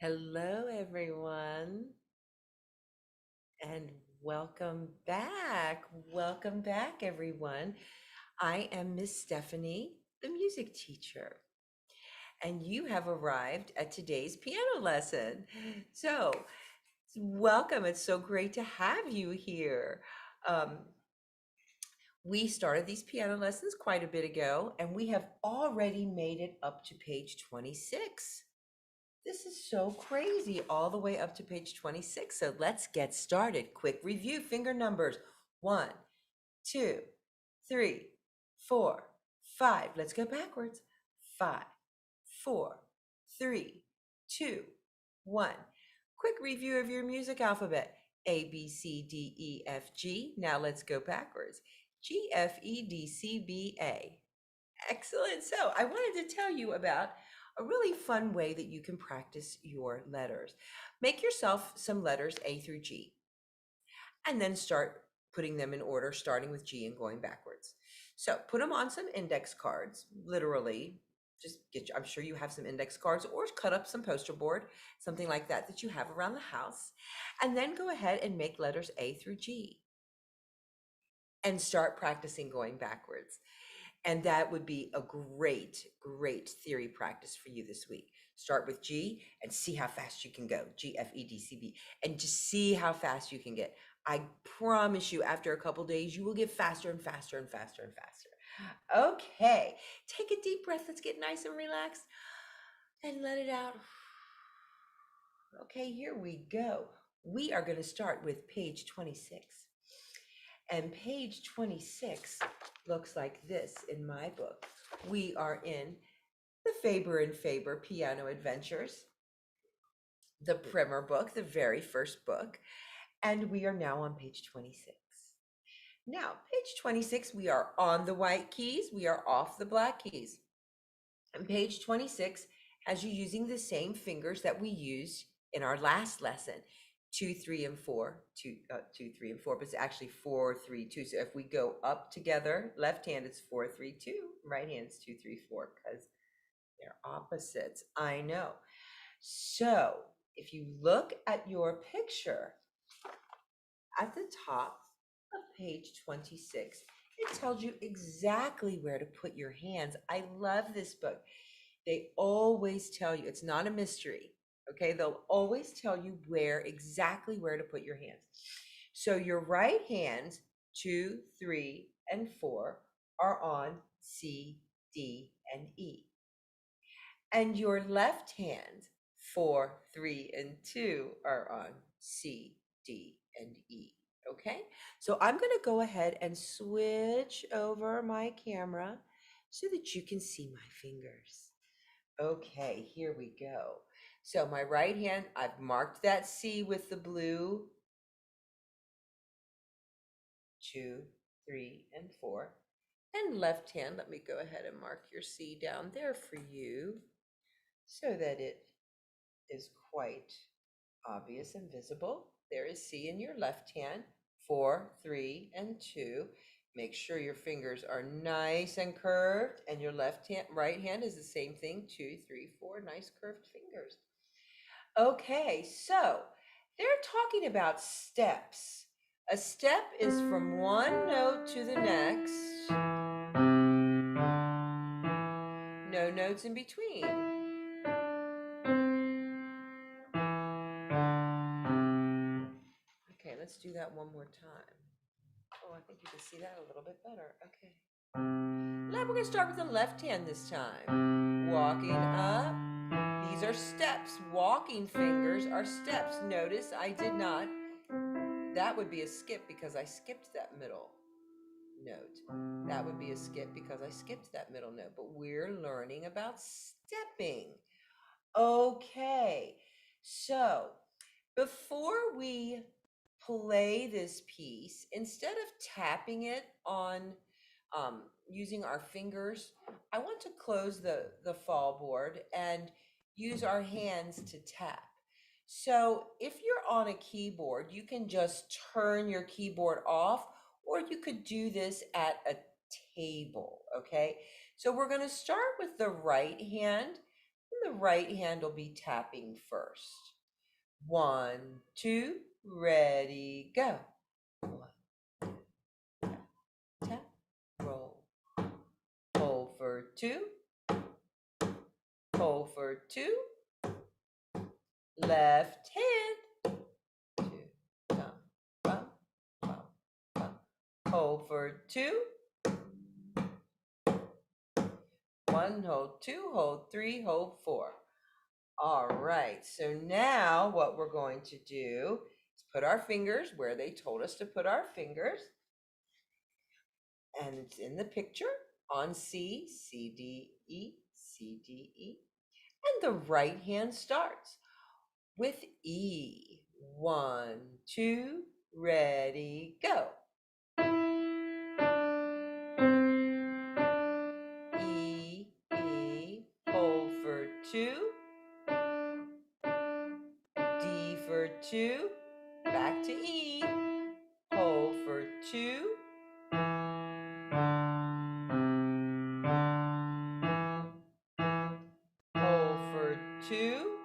Hello, everyone, and welcome back. Welcome back, everyone. I am Miss Stephanie, the music teacher, and you have arrived at today's piano lesson. So, welcome. It's so great to have you here. Um, we started these piano lessons quite a bit ago, and we have already made it up to page 26. This is so crazy, all the way up to page 26. So let's get started. Quick review, finger numbers. 1, 2, 3, 4, 5. Let's go backwards. 5, 4, 3, 2, 1. Quick review of your music alphabet. A, B, C, D, E, F, G. Now let's go backwards. G, F, E, D, C, B, A. Excellent. So I wanted to tell you about a really fun way that you can practice your letters. Make yourself some letters A through G, and then start putting them in order, starting with G and going backwards. So put them on some index cards, literally. Just I'm sure you have some index cards, or cut up some poster board, something like that that you have around the house. And then go ahead and make letters A through G and start practicing going backwards. And that would be a great, great theory practice for you this week. Start with G and see how fast you can go. G, F, E, D, C, B, and just see how fast you can get. I promise you, after a couple days, you will get faster and faster and faster and faster. Okay, take a deep breath. Let's get nice and relaxed and let it out. Okay, here we go. We are going to start with page 26. And page 26 looks like this in my book. We are in the Faber and Faber Piano Adventures, the primer book, the very first book. And we are now on page 26. Now, page 26, we are on the white keys, we are off the black keys. And page 26 has you using the same fingers that we used in our last lesson. 2, 3, and 4, 2, 2, 3, and 4, but it's actually 4, 3, 2. So if we go up together, left hand it's 4, 3, 2, right hand is 2, 3, 4, because they're opposites. I know. So if you look at your picture at the top of page 26, it tells you exactly where to put your hands. I love this book. They always tell you, it's not a mystery. Okay, they'll always tell you exactly where to put your hands. So your right hands, 2, 3, and 4, are on C, D, and E. And your left hand, 4, 3, and 2, are on C, D, and E. Okay, so I'm going to go ahead and switch over my camera so that you can see my fingers. Okay, here we go. So my right hand, I've marked that C with the blue. 2, 3, and 4. And left hand, let me go ahead and mark your C down there for you so that it is quite obvious and visible. There is C in your left hand, 4, 3, and 2. Make sure your fingers are nice and curved, and your right hand is the same thing, 2, 3, 4, nice curved fingers. Okay, so they're talking about steps. A step is from one note to the next, no notes in between. Okay, let's do that one more time. Oh, I think you can see that a little bit better. Okay. Now we're going to start with the left hand this time. Walking up. These are steps. Walking fingers are steps. Notice I did not. That would be a skip because I skipped that middle note. That would be a skip because I skipped that middle note. But we're learning about stepping. Okay. So before we play this piece, instead of tapping it on using our fingers, I want to close the fall board and use our hands to tap. So if you're on a keyboard, you can just turn your keyboard off, or you could do this at a table, okay? So we're going to start with the right hand And the right hand will be tapping first. 1, 2, ready, go. 1, tap, roll. Hold for 2, hold for 2. Left hand. 2, bum, bum, bum, bum. Hold for 2. 1, hold 2, hold 3, hold 4. All right, so now what we're going to do is put our fingers where they told us to put our fingers. And it's in the picture on C, C, D, E, C, D, E. And the right hand starts with E. 1, 2, ready, go. E, E, hold for 2. D for 2. Back to E. Hold for 2. Hold for 2.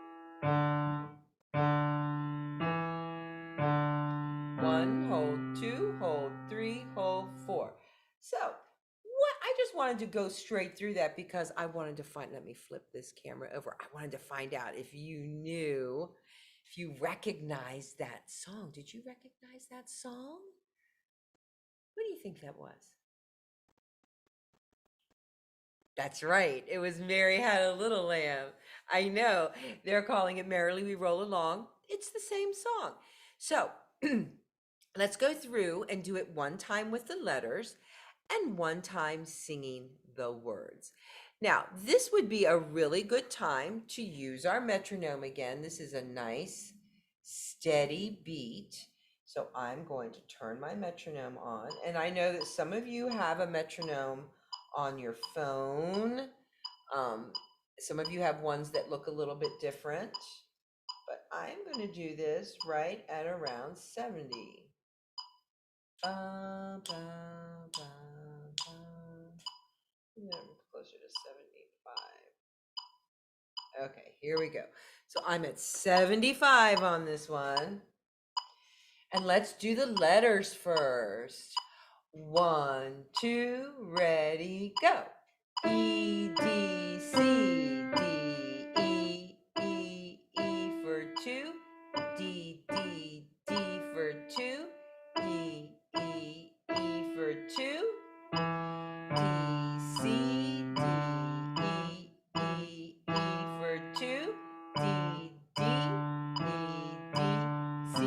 1, hold 2, hold 3, hold 4. So what I just wanted to go straight through that because I wanted to find, let me flip this camera over. I wanted to find out if you knew, if you recognized that song. Did you recognize that song? What do you think that was? That's right. It was Mary Had a Little Lamb. I know. They're calling it Merrily We Roll Along. It's the same song. So let's go through and do it one time with the letters and one time singing the words. Now, this would be a really good time to use our metronome again. This is a nice, steady beat. So I'm going to turn my metronome on. And I know that some of you have a metronome on your phone. Some of you have ones that look a little bit different. But I'm going to do this right at around 70. Ba, ba, ba, ba. Closer to 75. Okay, here we go. So I'm at 75 on this one. And let's do the letters first. 1, 2, ready, go. E, D, C, D, E, E, E for 2. D, D, D for 2. E, E, E for 2. D, C, D, E, E, E for 2. D, D, E, D, C,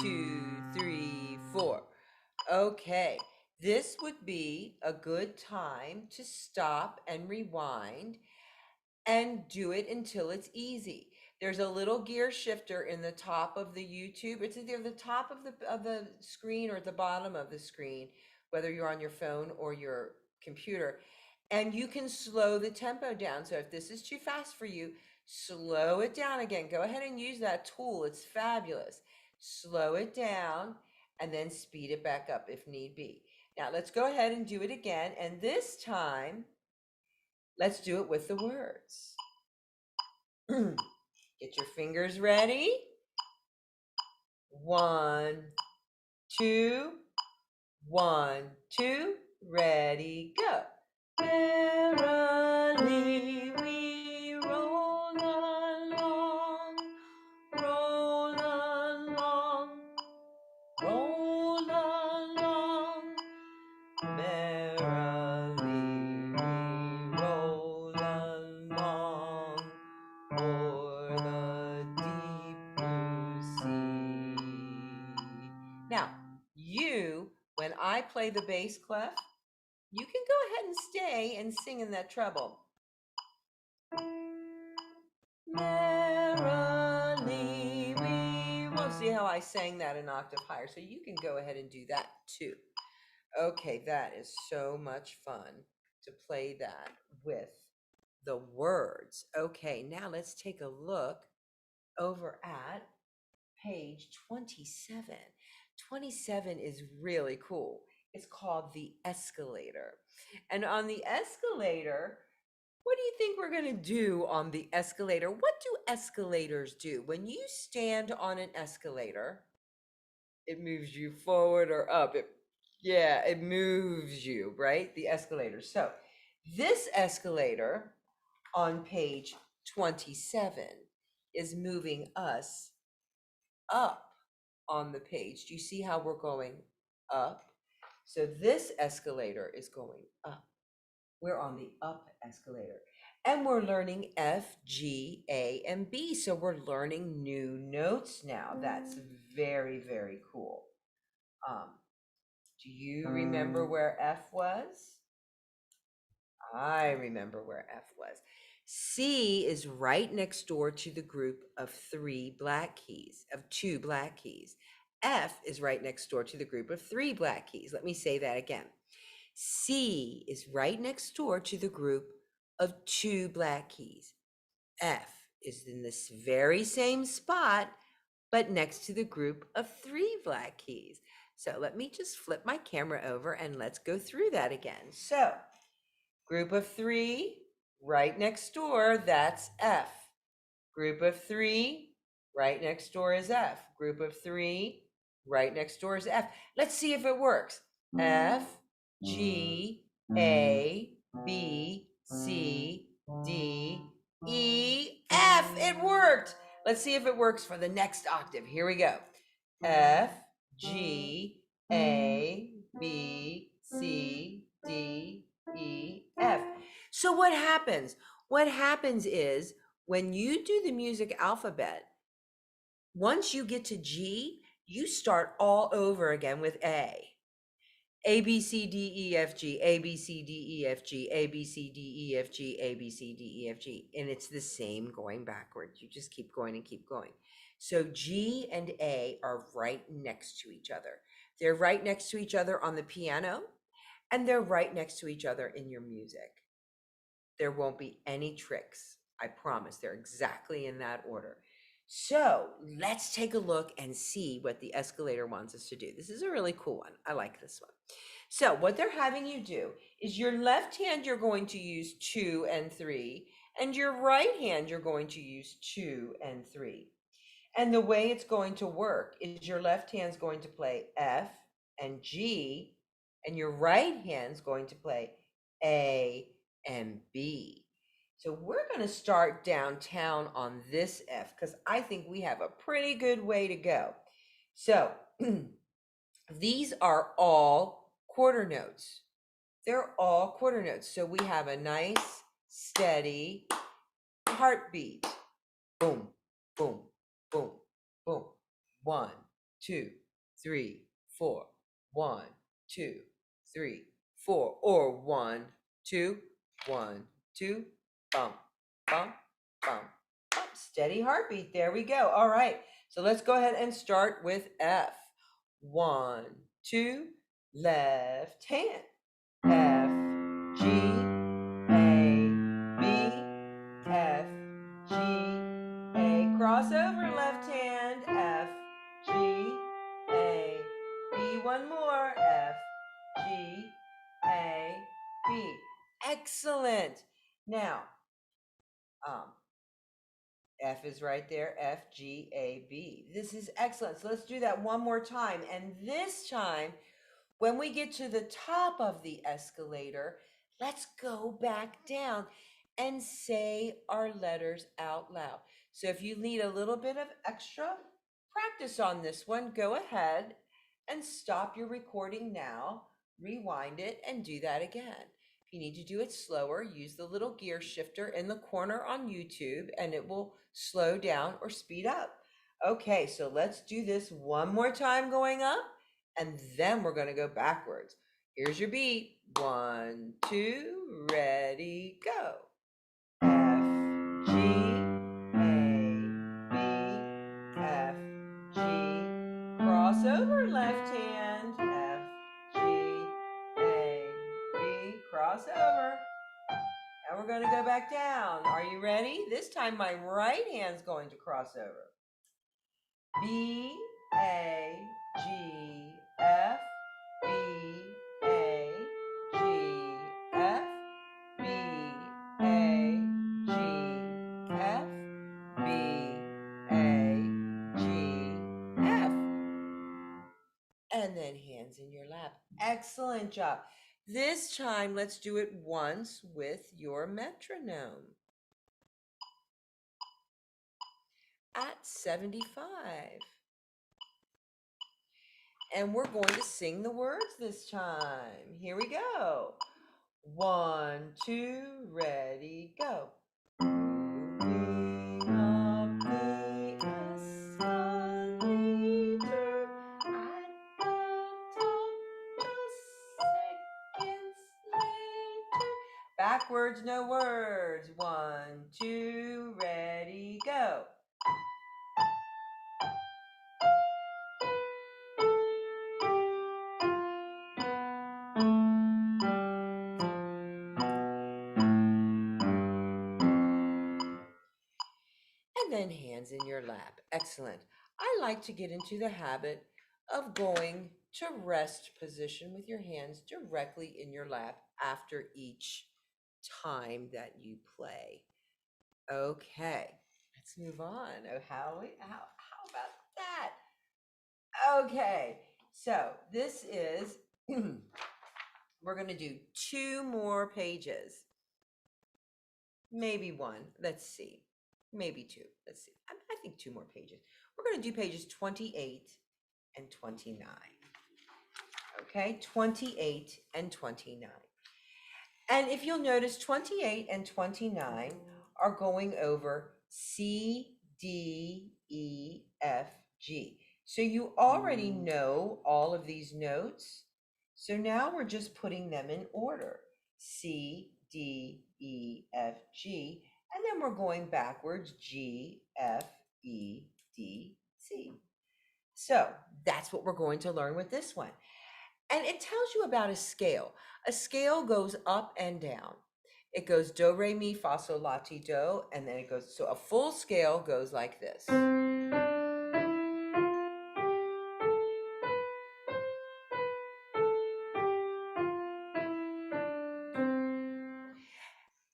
2, 3, 4. Okay, this would be a good time to stop and rewind and do it until it's easy. There's a little gear shifter in the top of the YouTube. It's either the top of the screen or at the bottom of the screen, whether you're on your phone or your computer. And you can slow the tempo down. So if this is too fast for you, slow it down again. Go ahead and use that tool. It's fabulous. Slow it down and then speed it back up if need be. Now let's go ahead and do it again. And this time, let's do it with the words. Get your fingers ready. 1, 2, 1, 2, ready, go. Merrily we roll along, roll along, roll along. Merrily we roll along o'er the deep blue sea. Now, when I play the bass clef, you can go ahead and stay and sing in that treble. Merrily we roll. See how I sang that an octave higher? So you can go ahead and do that too. Okay, that is so much fun to play that with the words. Okay, now let's take a look over at page 27. 27 is really cool. It's called the escalator. And on the escalator, What do you think we're going to do on the escalator? What do escalators do? When you stand on an escalator, it moves you forward or up. Yeah, it moves you, right? The escalator. So this escalator on page 27 is moving us up on the page. Do you see how we're going up? So this escalator is going up. We're on the up escalator. And we're learning F, G, A, and B. So we're learning new notes now. That's very, very cool. Do you remember where F was? I remember where F was. C is right next door to the group of two black keys. F is right next door to the group of three black keys. Let me say that again. C is right next door to the group of two black keys. F is in this very same spot, but next to the group of three black keys. So let me just flip my camera over and let's go through that again. So group of three, right next door, that's F. Group of three, right next door is F. Group of three, right next door is F. Let's see if it works. F, G, A, B, C, D, E, F. It worked. Let's see if it works for the next octave. Here we go. F, G, A, B, C, D, E, F. So what happens? What happens is when you do the music alphabet, once you get to G, you start all over again with A. A, B, C, D, E, F, G, A, B, C, D, E, F, G, A, B, C, D, E, F, G, A, B, C, D, E, F, G. And it's the same going backwards. You just keep going and keep going. So G and A are right next to each other. They're right next to each other on the piano, and they're right next to each other in your music. There won't be any tricks. I promise. They're exactly in that order. So let's take a look and see what the escalator wants us to do. This is a really cool one. I like this one. So what they're having you do is your left hand, you're going to use 2 and 3, and your right hand, you're going to use 2 and 3. And the way it's going to work is your left hand's going to play F and G, and your right hand's going to play A and B. So we're going to start downtown on this F because I think we have a pretty good way to go. So these are all quarter notes. They're all quarter notes. So we have a nice, steady heartbeat. Boom, boom, boom, boom. 1, 2, 3, 4. 1, 2, 3, 4. Or 1, 2, 1, 2. Bump, bump, bump, bump. Steady heartbeat. There we go. All right. So let's go ahead and start with F. 1, 2, left hand. F, G, A, B, F, G, A. Crossover left hand. F, G, A, B. One more. F, G, A, B. Excellent. Now, F is right there. F, G, A, B. This is excellent. So let's do that one more time. And this time, when we get to the top of the escalator, let's go back down and say our letters out loud. So if you need a little bit of extra practice on this one, go ahead and stop your recording now, rewind it, and do that again. If you need to do it slower, use the little gear shifter in the corner on YouTube and it will slow down or speed up. Okay, so let's do this one more time going up, and then we're going to go backwards. Here's your beat. 1, 2, ready, go. F, G, A, B, F, G, crossover left hand. F, G, A, B, crossover. Now we're going to go back down. Are you ready? This time my right hand's going to cross over. B, A, G, F, B, A, G, F, B, A, then hands in your lap. Excellent job. This time, let's do it once with your metronome at 75. And we're going to sing the words this time. Here we go. 1, 2, ready, go. Moving up the escalator at the top, just seconds later. Backwards, no words. 1, 2, ready, go. And then hands in your lap. Excellent. I like to get into the habit of going to rest position with your hands directly in your lap after each time that you play. Okay, let's move on. Oh, how about that? Okay, so this is, we're going to do 2 more pages. Maybe 1. Let's see. Maybe 2. Let's see. I think 2 more pages. We're going to do pages 28 and 29. Okay, 28 and 29. And if you'll notice, 28 and 29 are going over C, D, E, F, G. So you already know all of these notes. So now we're just putting them in order. C, D, E, F, G. And then we're going backwards, G, F, E, D, C. So that's what we're going to learn with this one. And it tells you about a scale. A scale goes up and down. It goes do, re, mi, fa, sol, la, ti, do, and then it goes, so a full scale goes like this.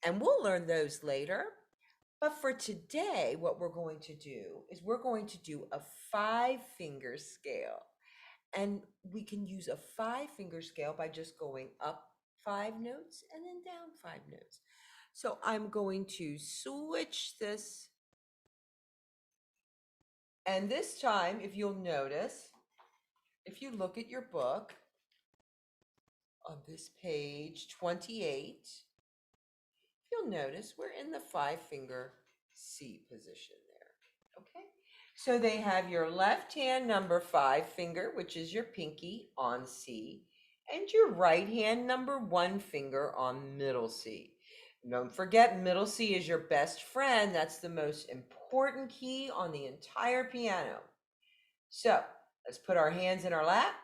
And we'll learn those later. But for today, what we're going to do is we're going to do a 5-finger scale. And we can use a 5-finger scale by just going up 5 notes and then down 5 notes. So I'm going to switch this. And this time, if you'll notice, if you look at your book on this page 28, you'll notice we're in the 5-finger C position there. Okay. So they have your left hand number 5 finger, which is your pinky, on C, and your right hand number 1 finger on middle C. Don't forget, middle C is your best friend. That's the most important key on the entire piano. So let's put our hands in our lap,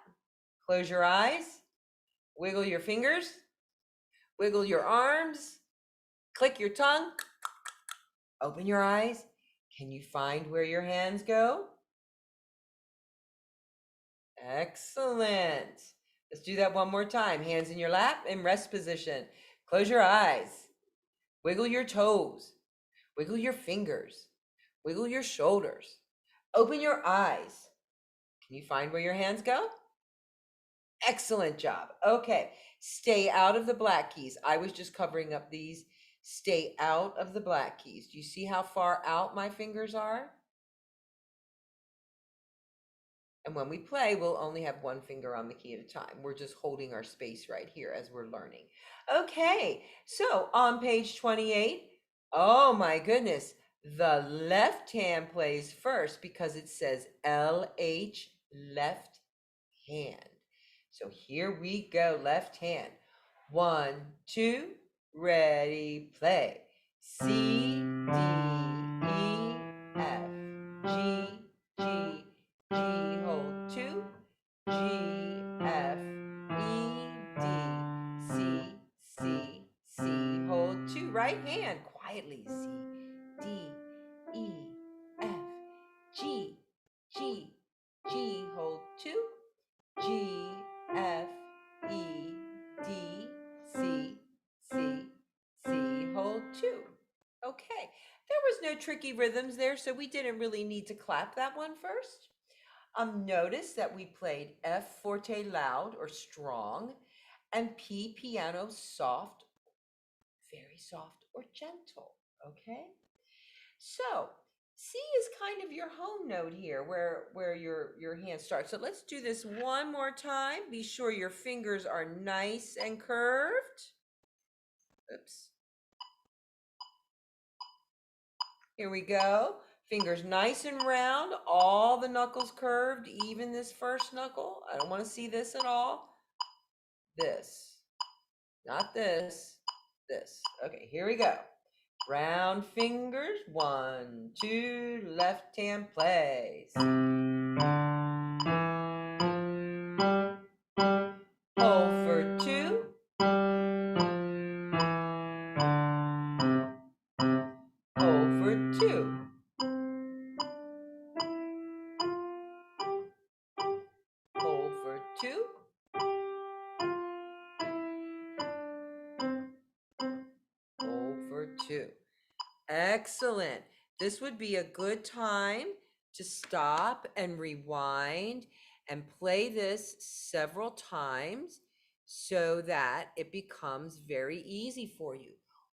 close your eyes, wiggle your fingers, wiggle your arms, click your tongue, open your eyes. Can you find where your hands go? Excellent. Let's do that one more time. Hands in your lap in rest position. Close your eyes. Wiggle your toes. Wiggle your fingers. Wiggle your shoulders. Open your eyes. Can you find where your hands go? Excellent job. Okay. Stay out of the black keys. I was just covering up these. Stay out of the black keys. Do you see how far out my fingers are? And when we play, we'll only have 1 finger on the key at a time. We're just holding our space right here as we're learning. Okay, so on page 28, oh my goodness, the left hand plays first because it says LH, left hand. So here we go, left hand. 1, 2, ready, play. C, D, E, F, G, G, G, hold 2, G, F, E, D, C, C, C, hold 2, right hand, quietly, C, D, E, F, G, G, G, hold 2, G, F, E, D, C, C, C, hold 2. Okay, there was no tricky rhythms there, so we didn't really need to clap that one first. Notice that we played F forte loud or strong and P piano soft, very soft or gentle, okay? So C is kind of your home note here where your hand starts. So let's do this one more time. Be sure your fingers are nice and curved. Oops. Here we go. Fingers nice and round, all the knuckles curved, even this first knuckle. I don't want to see this at all. This, not this, this. Okay, here we go. Round fingers, 1, 2, left hand plays. Hold for 2. Hold for 2. Hold for 2. Hold for 2. Excellent. This would be a good time to stop and rewind and play this several times so that it becomes very easy for you.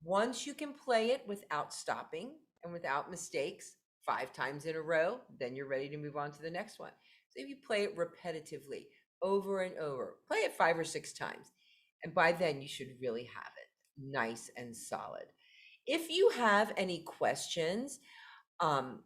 Once you can play it without stopping and without mistakes 5 times in a row, then you're ready to move on to the next one. So if you play it repetitively over and over, play it 5 or 6 times, and by then you should really have it nice and solid. If you have any questions, um,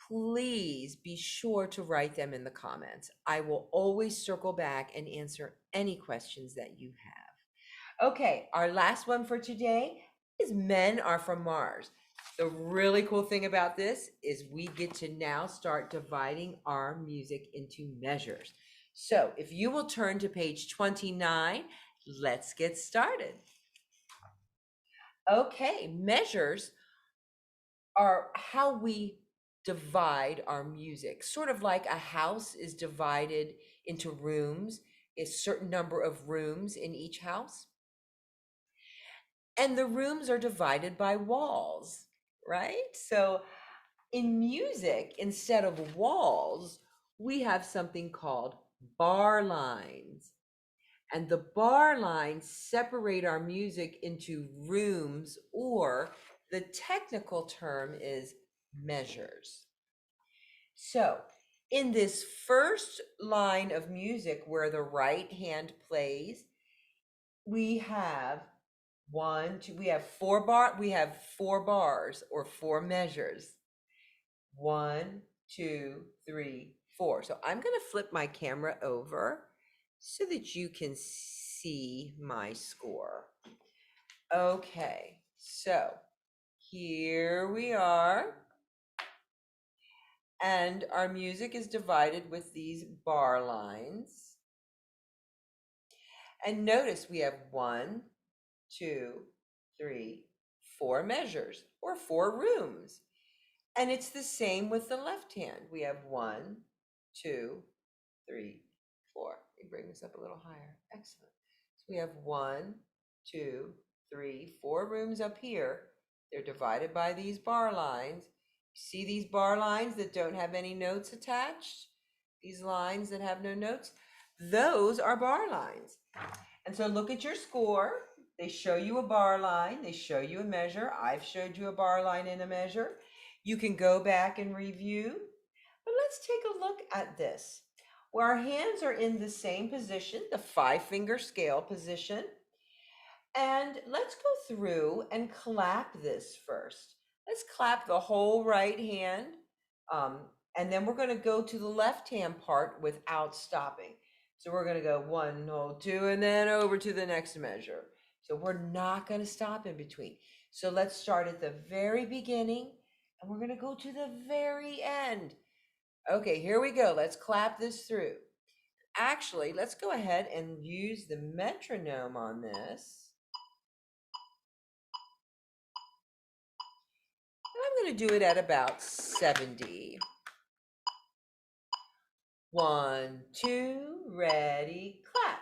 please be sure to write them in the comments. I will always circle back and answer any questions that you have. Okay, our last one for today is Men Are From Mars. The really cool thing about this is we get to now start dividing our music into measures. So if you will turn to page 29, let's get started. Okay, measures are how we divide our music, sort of like a house is divided into rooms, a certain number of rooms in each house. And the rooms are divided by walls, right? So in music, instead of walls, we have something called bar lines. And the bar lines separate our music into rooms, or the technical term is measures. So in this first line of music where the right hand plays, we have we have four bars or 4 measures. 1, 2, 3, 4. So I'm going to flip my camera over so that you can see my score. Okay, so here we are. And our music is divided with these bar lines. And notice we have 1, 2, 3, 4 measures or 4 rooms. And it's the same with the left hand. We have 1, 2, 3, 4. Let me bring this up a little higher. Excellent. So we have 1, 2, 3, 4 rooms up here. They're divided by these bar lines. See these bar lines that don't have any notes attached? These lines that have no notes? Those are bar lines. And so look at your score. They show you a bar line. They show you a measure. I've showed you a bar line and a measure. You can go back and review. But let's take a look at this. Where our hands are in the same position, the 5-finger scale position. And let's go through and clap this first. Let's clap the whole right hand. And then we're going to go to the left hand part without stopping. So we're going to go 1, hold 2, and then over to the next measure. So we're not going to stop in between. So let's start at the very beginning and we're going to go to the very end. Okay, here we go. Let's clap this through. Actually, let's go ahead and use the metronome on this. I'm going to do it at about 70. 1, 2, ready, clap.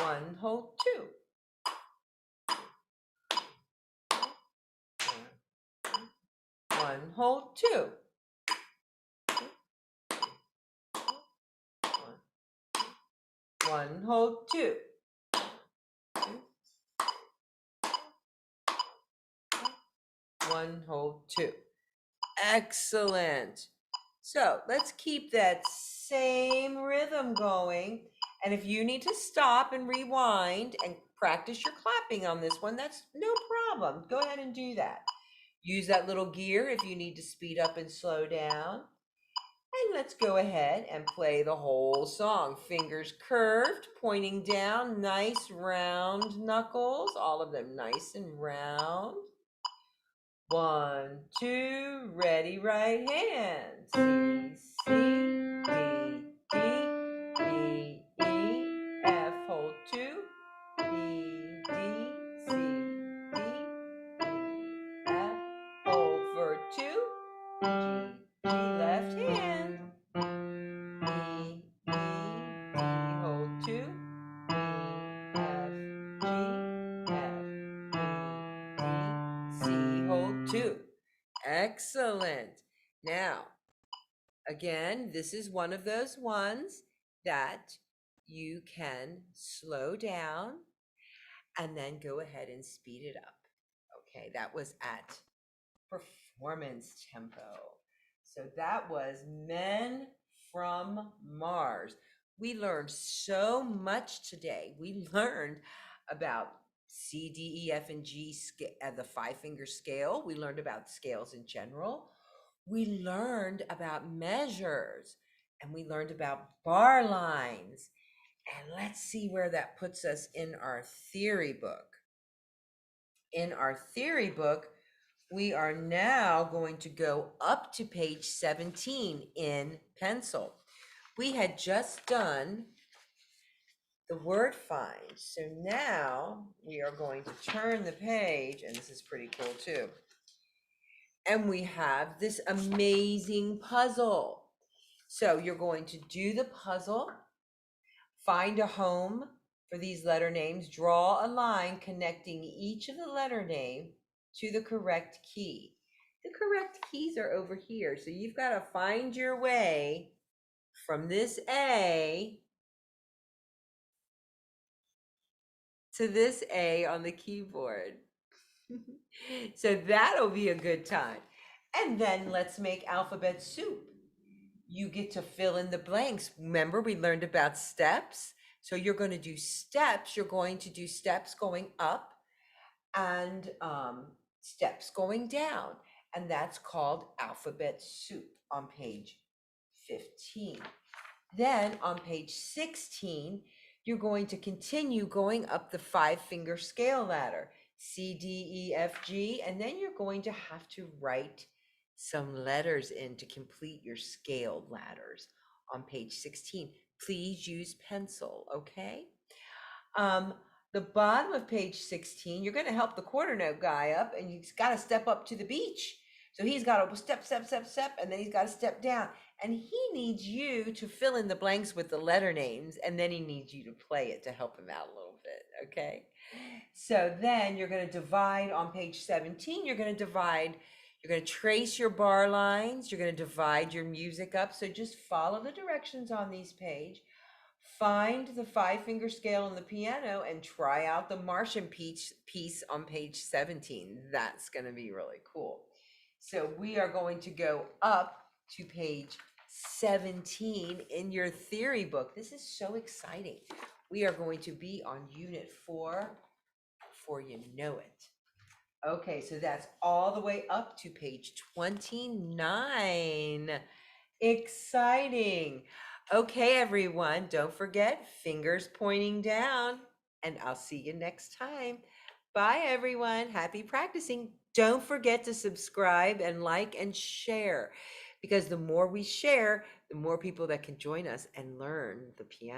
1, hold 2. 1, 1, hold 2. 1, hold 2. 1, hold 2. Excellent. So let's keep that same rhythm going. And if you need to stop and rewind and practice your clapping on this one, that's no problem. Go ahead and do that. Use that little gear if you need to speed up and slow down. And let's go ahead and play the whole song. Fingers curved, pointing down, nice round knuckles, all of them nice and round. 1, 2, ready, right hand. C, C, D, D, E, E, F, hold 2. E, D, C, D, E, F, hold for 2. G, G, left hand. E, E, D, hold 2. E, F, G, F, E, D, C, hold 2. Excellent. Now, again, this is one of those ones that you can slow down and then go ahead and speed it up. Okay, that was at performance tempo. So that was Men from Mars. We learned so much today. We learned about C, D, E, F, and G, the 5-finger scale. We learned about scales in general. We learned about measures, and we learned about bar lines. And let's see where that puts us in our theory book. In our theory book, we are now going to go up to page 17 in pencil. We had just done the word find. So now we are going to turn the page, and this is pretty cool too. And we have this amazing puzzle. So you're going to do the puzzle, find a home for these letter names, draw a line connecting each of the letter name to the correct key. The correct keys are over here. So you've got to find your way from this A to this A on the keyboard. So that'll be a good time. And then let's make alphabet soup. You get to fill in the blanks. Remember, we learned about steps. So you're going to do steps. You're going to do steps going up and steps going down. And that's called alphabet soup on page 15. Then on page 16, you're going to continue going up the 5-finger scale ladder. C, D, E, F, G. And then you're going to have to write some letters in to complete your scaled ladders on page 16. Please use pencil, okay? The bottom of page 16, you're going to help the quarter note guy up, and he's got to step up to the beach. So he's got to step, and then he's got to step down. And he needs you to fill in the blanks with the letter names, and then he needs you to play it to help him out a little bit, okay? So then you're going to divide on page 17, you're going to trace your bar lines, you're going to divide your music up. So just follow the directions on these pages. Find the 5-finger scale on the piano and try out the Martian piece on page 17. That's going to be really cool. So we are going to go up to page 17 in your theory book. This is so exciting. We are going to be on unit 4 before you know it. Okay, so that's all the way up to page 29. Exciting. Okay, everyone, don't forget, fingers pointing down, and I'll see you next time. Bye, everyone. Happy practicing. Don't forget to subscribe and like and share, because the more we share, the more people that can join us and learn the piano.